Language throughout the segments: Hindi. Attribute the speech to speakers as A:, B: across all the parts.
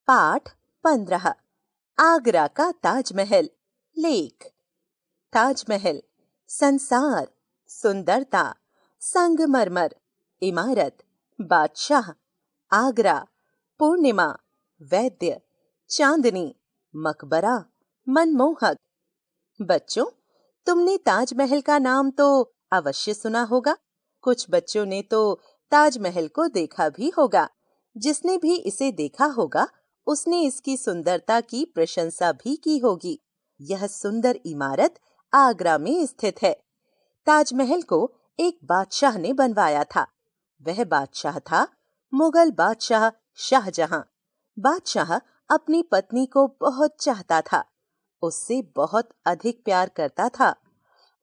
A: पाठ 15। आगरा का ताजमहल। लेख। ताजमहल संसार, सुंदरता, संगमरमर, इमारत, बादशाह, आगरा, पूर्णिमा, वैद्य, चांदनी, मकबरा, मनमोहक। बच्चों, तुमने ताजमहल का नाम तो अवश्य सुना होगा। कुछ बच्चों ने तो ताजमहल को देखा भी होगा। जिसने भी इसे देखा होगा उसने इसकी सुंदरता की प्रशंसा भी की होगी। यह सुंदर इमारत आगरा में स्थित है। ताजमहल को एक बादशाह ने बनवाया था। वह बादशाह था मुगल बादशाह शाहजहां। बादशाह अपनी पत्नी को बहुत चाहता था, उससे बहुत अधिक प्यार करता था।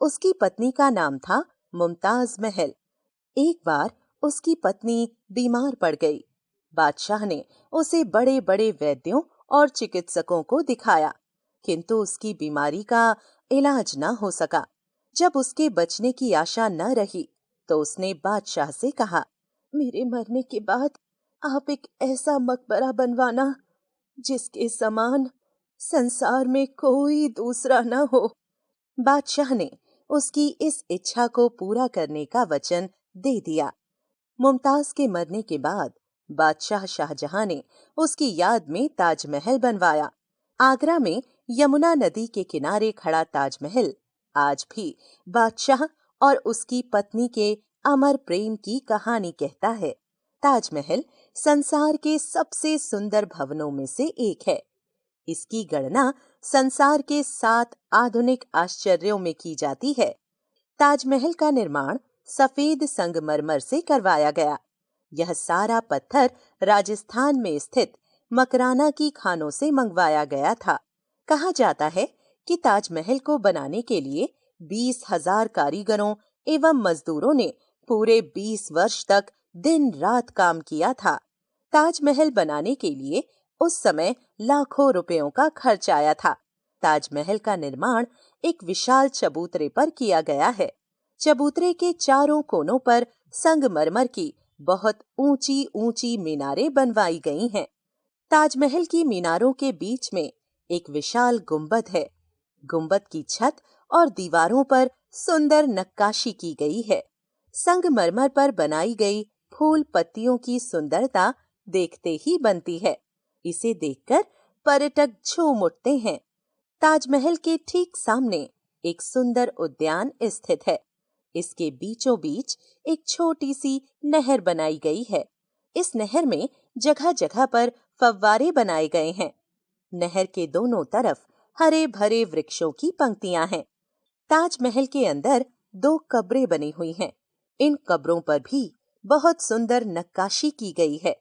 A: उसकी पत्नी का नाम था मुमताज महल। एक बार उसकी पत्नी बीमार पड़ गई। बादशाह ने उसे बड़े बड़े वैद्यों और चिकित्सकों को दिखाया, किंतु उसकी बीमारी का इलाज न हो सका। जब उसके बचने की आशा न रही तो उसने बादशाह से कहा, मेरे मरने के बाद आप एक ऐसा मकबरा बनवाना जिसके समान संसार में कोई दूसरा न हो। बादशाह ने उसकी इस इच्छा को पूरा करने का वचन दे दिया। मुमताज के मरने के बाद बादशाह शाहजहां ने उसकी याद में ताजमहल बनवाया। आगरा में यमुना नदी के किनारे खड़ा ताजमहल आज भी बादशाह और उसकी पत्नी के अमर प्रेम की कहानी कहता है। ताजमहल संसार के सबसे सुंदर भवनों में से एक है। इसकी गणना संसार के 7 आधुनिक आश्चर्यों में की जाती है। ताजमहल का निर्माण सफेद संगमरमर से करवाया गया। यह सारा पत्थर राजस्थान में स्थित मकराना की खानों से मंगवाया गया था। कहा जाता है कि ताजमहल को बनाने के लिए 20,000 कारीगरों एवं मजदूरों ने पूरे 20 वर्ष तक दिन रात काम किया था। ताजमहल बनाने के लिए उस समय लाखों रुपयों का खर्च आया था। ताजमहल का निर्माण एक विशाल चबूतरे पर किया गया है। चबूतरे के चारों कोनों पर संगमरमर की बहुत ऊंची ऊंची मीनारें बनवाई गई हैं। ताजमहल की मीनारों के बीच में एक विशाल गुंबद है। गुंबद की छत और दीवारों पर सुंदर नक्काशी की गई है। संगमरमर पर बनाई गई फूल पत्तियों की सुंदरता देखते ही बनती है। इसे देखकर पर्यटक झूम उठते हैं। ताजमहल के ठीक सामने एक सुंदर उद्यान स्थित है। इसके बीचों बीच एक छोटी सी नहर बनाई गई है। इस नहर में जगह जगह पर फव्वारे बनाए गए हैं। नहर के दोनों तरफ हरे भरे वृक्षों की पंक्तियां हैं। ताजमहल के अंदर 2 कब्रें बनी हुई हैं। इन कब्रों पर भी बहुत सुंदर नक्काशी की गई है।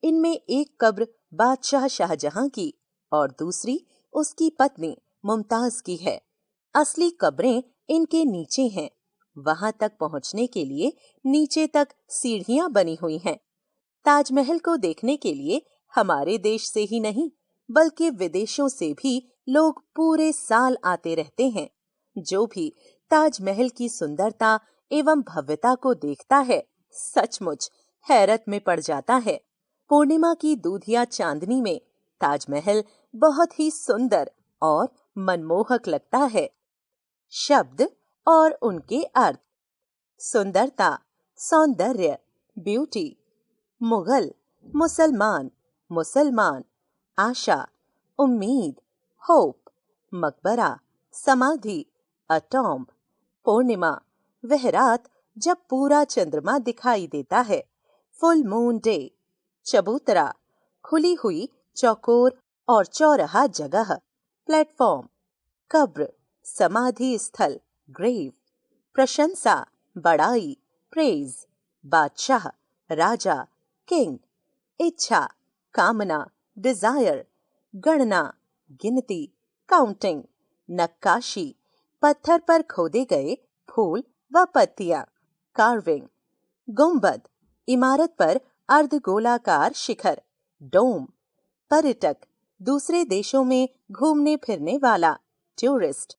A: इनमें एक कब्र बादशाह शाहजहां की और दूसरी उसकी पत्नी मुमताज की है। असली कब्रें इनके नीचे हैं। वहां तक पहुंचने के लिए नीचे तक सीढ़ियां बनी हुई हैं। ताजमहल को देखने के लिए हमारे देश से ही नहीं बल्कि विदेशों से भी लोग पूरे साल आते रहते हैं। जो भी ताजमहल की सुंदरता एवं भव्यता को देखता है सचमुच हैरत में पड़ जाता है। पूर्णिमा की दूधिया चांदनी में ताजमहल बहुत ही सुंदर और मनमोहक लगता है। शब्द और उनके अर्थ। सुंदरता, सौंदर्य, ब्यूटी। मुगल, मुसलमान, मुसलमान। आशा, उम्मीद, होप। मकबरा, समाधि, अटॉम्ब। पूर्णिमा, वह रात जब पूरा चंद्रमा दिखाई देता है, फुल मून डे। चबूतरा, खुली हुई चौकोर और चौराहा जगह, प्लेटफॉर्म। कब्र, समाधि स्थल, ग्रेव। प्रशंसा, बड़ाई, प्रेज। बादशाह, राजा, किंग। इच्छा, कामना, डिजायर। गणना, गिनती, काउंटिंग। नक्काशी, पत्थर पर खोदे गए फूल व पत्तियां, कार्विंग। गुंबद, इमारत पर अर्धगोलाकार शिखर, डोम। पर्यटक, दूसरे देशों में घूमने फिरने वाला, टूरिस्ट।